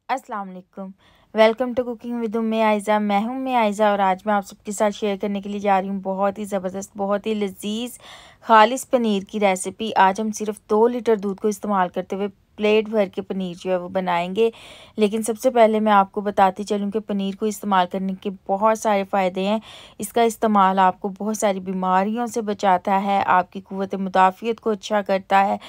अस्सलाम वालेकुम। Welcome to cooking with उम्मे आयज़ा। मैं हूं उम्मे आयज़ा और आज मैं आप सबके साथ शेयर करने के लिए जा रही हूं बहुत ही ज़बरदस्त, बहुत ही लजीज खालिस पनीर की रेसिपी। आज हम सिर्फ 2 लीटर दूध को इस्तेमाल करते हुए प्लेट भर के पनीर जो है वो बनाएंगे। लेकिन सबसे पहले मैं आपको बताती चलूं कि पनीर को इस्तेमाल करने के बहुत सारे फ़ायदे हैं। इसका इस्तेमाल आपको बहुत सारी बीमारियों से बचाता है, आपकी क़ुव्वत मुदाफ़ियत को अच्छा करता है।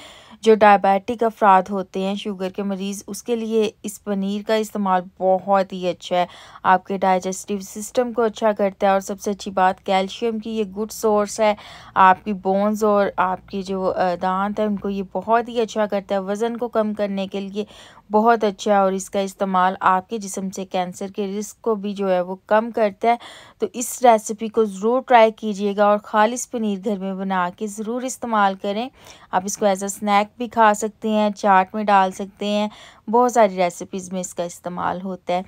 जो डायबिटिक अफराद होते हैं, शुगर के मरीज़, उसके लिए इस पनीर का इस्तेमाल बहुत ही अच्छा है। आपके डाइजेस्टिव सिस्टम को अच्छा करता है और सबसे अच्छी बात, कैल्शियम की ये गुड सोर्स है। आपकी बोन्स और आपकी जो दांत है उनको ये बहुत ही अच्छा करता है। वज़न को कम करने के लिए बहुत अच्छा है और इसका इस्तेमाल आपके जिस्म से कैंसर के रिस्क को भी जो है वो कम करता है। तो इस रेसिपी को ज़रूर ट्राई कीजिएगा और खालिस पनीर घर में बना के ज़रूर इस्तेमाल करें। आप इसको एज अ स्नैक भी खा सकते हैं, चाट में डाल सकते हैं, बहुत सारी रेसिपीज़ में इसका इस्तेमाल होता है।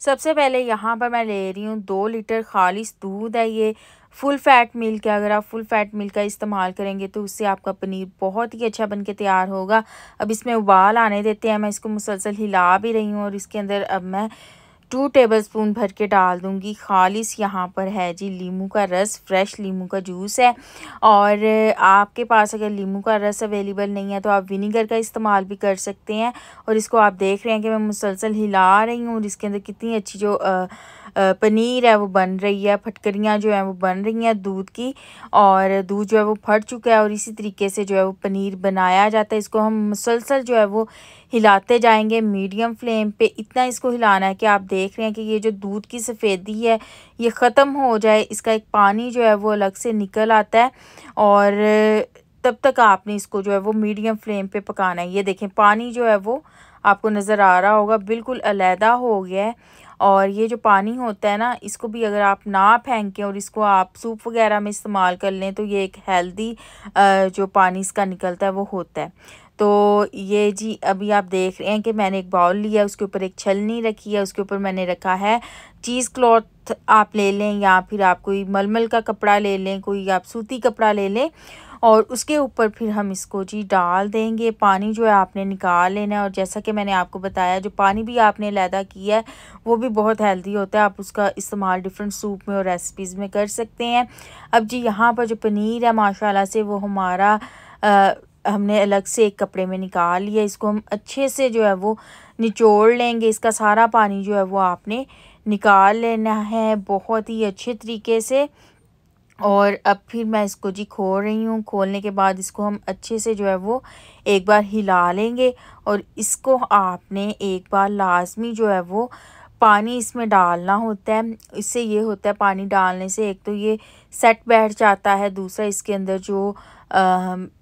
सबसे पहले यहाँ पर मैं ले रही हूँ 2 लीटर खालिस दूध है। ये फुल फैट मिल्क है। अगर आप फुल फैट मिल्क का इस्तेमाल करेंगे तो उससे आपका पनीर बहुत ही अच्छा बन के तैयार होगा। अब इसमें उबाल आने देते हैं। मैं इसको मुसलसल हिला भी रही हूँ और इसके अंदर अब मैं 2 टेबलस्पून भर के डाल दूँगी खालिस यहाँ पर है जी लीमू का रस, फ्रेश लीमू का जूस है। और आपके पास अगर लीमू का रस अवेलेबल नहीं है तो आप विनीगर का इस्तेमाल भी कर सकते हैं। और इसको आप देख रहे हैं कि मैं मुसलसल हिला रही हूँ और इसके अंदर कितनी अच्छी जो पनीर है वो बन रही है, फटकरियाँ जो हैं वो बन रही हैं दूध की, और दूध जो है वो फट चुका है और इसी तरीके से जो है वो पनीर बनाया जाता है। इसको हम मुसलसल जो है वो हिलाते जाएंगे मीडियम फ्लेम पे। इतना इसको हिलाना है कि आप देख रहे हैं कि ये जो दूध की सफ़ेदी है ये ख़त्म हो जाए, इसका एक पानी जो है वो अलग से निकल आता है। और तब तक आपने इसको जो है वो मीडियम फ्लेम पे पकाना है। ये देखें पानी जो है वो आपको नज़र आ रहा होगा बिल्कुल अलहदा हो गया है। और ये जो पानी होता है ना, इसको भी अगर आप ना फेंकें और इसको आप सूप वगैरह में इस्तेमाल कर लें तो ये एक हेल्दी जो पानी इसका निकलता है वो होता है। तो ये जी अभी आप देख रहे हैं कि मैंने एक बाउल लिया है, उसके ऊपर एक छलनी रखी है, उसके ऊपर मैंने रखा है चीज़ क्लॉथ। आप ले लें या फिर आप कोई मलमल का कपड़ा ले लें, कोई आप सूती कपड़ा ले लें और उसके ऊपर फिर हम इसको जी डाल देंगे। पानी जो है आपने निकाल लेना है और जैसा कि मैंने आपको बताया जो पानी भी आपने अलहदा किया है वो भी बहुत हेल्दी होता है। आप उसका इस्तेमाल डिफरेंट सूप में और रेसिपीज़ में कर सकते हैं। अब जी यहाँ पर जो पनीर है माशाल्लाह से वो हमारा हमने अलग से एक कपड़े में निकाल लिया। इसको हम अच्छे से जो है वो निचोड़ लेंगे। इसका सारा पानी जो है वो आपने निकाल लेना है बहुत ही अच्छे तरीके से। और अब फिर मैं इसको जी खोल रही हूँ। खोलने के बाद इसको हम अच्छे से जो है वो एक बार हिला लेंगे और इसको आपने एक बार लाजमी जो है वो पानी इसमें डालना होता है। इससे ये होता है पानी डालने से एक तो ये सेट बैठ जाता है, दूसरा इसके अंदर जो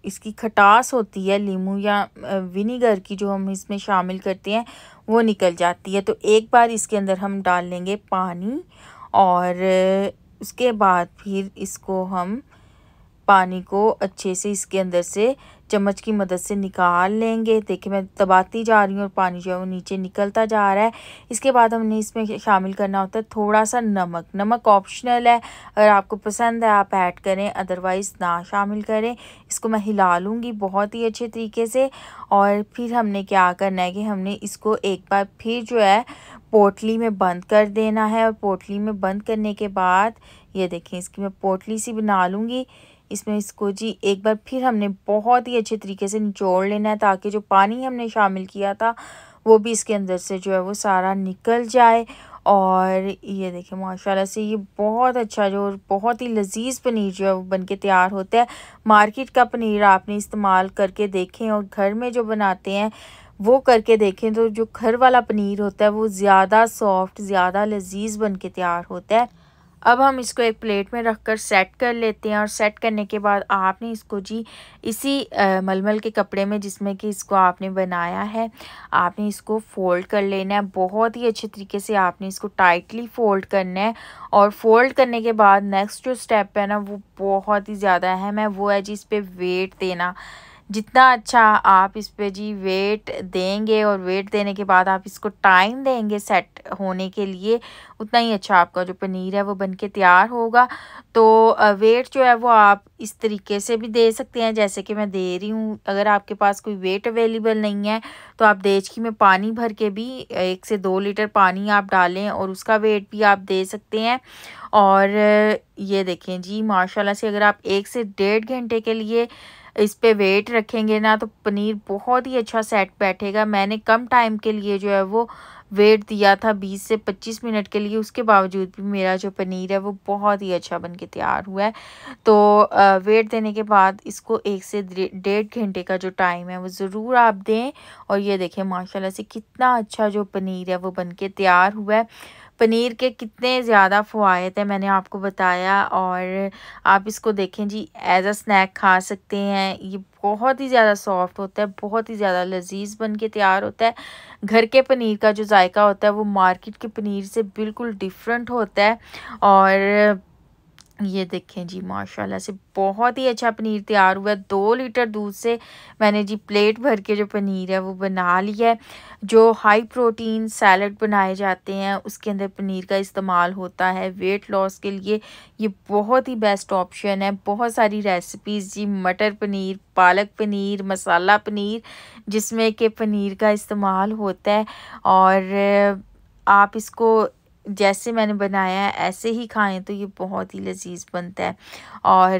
इसकी खटास होती है लीमू या विनीगर की जो हम इसमें शामिल करते हैं वो निकल जाती है। तो एक बार इसके अंदर हम डाल लेंगे पानी और उसके बाद फिर इसको हम पानी को अच्छे से इसके अंदर से चम्मच की मदद से निकाल लेंगे। देखिए मैं दबाती जा रही हूँ और पानी जो है वो नीचे निकलता जा रहा है। इसके बाद हमने इसमें शामिल करना होता है थोड़ा सा नमक। नमक ऑप्शनल है, अगर आपको पसंद है आप ऐड करें, अदरवाइज़ ना शामिल करें। इसको मैं हिला लूँगी बहुत ही अच्छे तरीके से। और फिर हमने क्या करना है कि हमने इसको एक बार फिर जो है पोटली में बंद कर देना है। और पोटली में बंद करने के बाद ये देखें इसकी मैं पोटली सी बना लूँगी। इसमें इसको जी एक बार फिर हमने बहुत ही अच्छे तरीके से निचोड़ लेना है ताकि जो पानी हमने शामिल किया था वो भी इसके अंदर से जो है वो सारा निकल जाए। और ये देखें माशाल्लाह से ये बहुत अच्छा जो बहुत ही लजीज पनीर जो है वो बन के तैयार होता है। मार्केट का पनीर आपने इस्तेमाल करके देखें और घर में जो बनाते हैं वो करके देखें तो जो घर वाला पनीर होता है वो ज़्यादा सॉफ्ट, ज़्यादा लजीज बन के तैयार होता है। अब हम इसको एक प्लेट में रखकर सेट कर लेते हैं और सेट करने के बाद आपने इसको जी इसी मलमल के कपड़े में जिसमें कि इसको आपने बनाया है आपने इसको फ़ोल्ड कर लेना है। बहुत ही अच्छे तरीके से आपने इसको टाइटली फ़ोल्ड करना है। और फ़ोल्ड करने के बाद नेक्स्ट जो स्टेप है ना वो बहुत ही ज़्यादा अहम है, वो है जी इस पर वेट देना। जितना अच्छा आप इस पे जी वेट देंगे और वेट देने के बाद आप इसको टाइम देंगे सेट होने के लिए, उतना ही अच्छा आपका जो पनीर है वो बनके तैयार होगा। तो वेट जो है वो आप इस तरीके से भी दे सकते हैं जैसे कि मैं दे रही हूँ। अगर आपके पास कोई वेट अवेलेबल नहीं है तो आप देचकी में पानी भर के भी 1 से 2 लीटर पानी आप डालें और उसका वेट भी आप दे सकते हैं। और ये देखें जी माशाल्लाह से अगर आप 1 से 1.5 घंटे के लिए इस पे वेट रखेंगे ना तो पनीर बहुत ही अच्छा सेट बैठेगा। मैंने कम टाइम के लिए जो है वो वेट दिया था 20 से 25 मिनट के लिए, उसके बावजूद भी मेरा जो पनीर है वो बहुत ही अच्छा बन के तैयार हुआ है। तो वेट देने के बाद इसको 1 से 1.5 घंटे का जो टाइम है वो ज़रूर आप दें। और ये देखें माशाल्लाह से कितना अच्छा जो पनीर है वो बन के तैयार हुआ है। पनीर के कितने ज़्यादा फ़वायद हैं मैंने आपको बताया, और आप इसको देखें जी एज़ अ स्नैक खा सकते हैं। ये बहुत ही ज़्यादा सॉफ्ट होता है, बहुत ही ज़्यादा लजीज बन के तैयार होता है। घर के पनीर का जो जायका होता है वो मार्केट के पनीर से बिल्कुल डिफरेंट होता है। और ये देखें जी माशाल्लाह से बहुत ही अच्छा पनीर तैयार हुआ है। 2 लीटर दूध से मैंने जी प्लेट भर के जो पनीर है वो बना लिया है। जो हाई प्रोटीन सैलड बनाए जाते हैं उसके अंदर पनीर का इस्तेमाल होता है वेट लॉस के लिए। ये बहुत ही बेस्ट ऑप्शन है। बहुत सारी रेसिपीज़ जी मटर पनीर, पालक पनीर, मसाला पनीर जिसमें कि पनीर का इस्तेमाल होता है। और आप इसको जैसे मैंने बनाया है ऐसे ही खाएं तो ये बहुत ही लजीज बनता है। और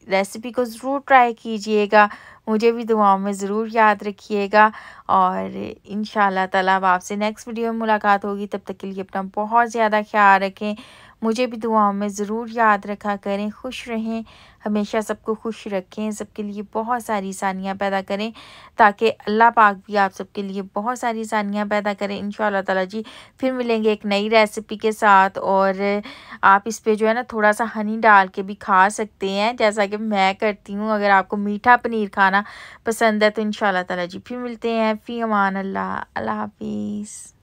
रेसिपी को ज़रूर ट्राई कीजिएगा, मुझे भी दुआओं में ज़रूर याद रखिएगा। और इंशाल्लाह ताला अब आपसे नेक्स्ट वीडियो में मुलाकात होगी। तब तक के लिए अपना बहुत ज़्यादा ख्याल रखें, मुझे भी दुआओं में ज़रूर याद रखा करें। खुश रहें, हमेशा सबको खुश रखें, सबके लिए बहुत सारी आसानियाँ पैदा करें ताकि अल्लाह पाक भी आप सबके लिए बहुत सारी आसानियाँ पैदा करें इंशाल्लाह ताला जी। फिर मिलेंगे एक नई रेसिपी के साथ। और आप इस पे जो है ना थोड़ा सा हनी डाल के भी खा सकते हैं जैसा कि मैं करती हूँ। अगर आपको मीठा पनीर खाना पसंद है तो इंशाल्लाह ताला जी फिर मिलते हैं। फ़ी अमान अल्लाह, अल्लाह हाफिज़।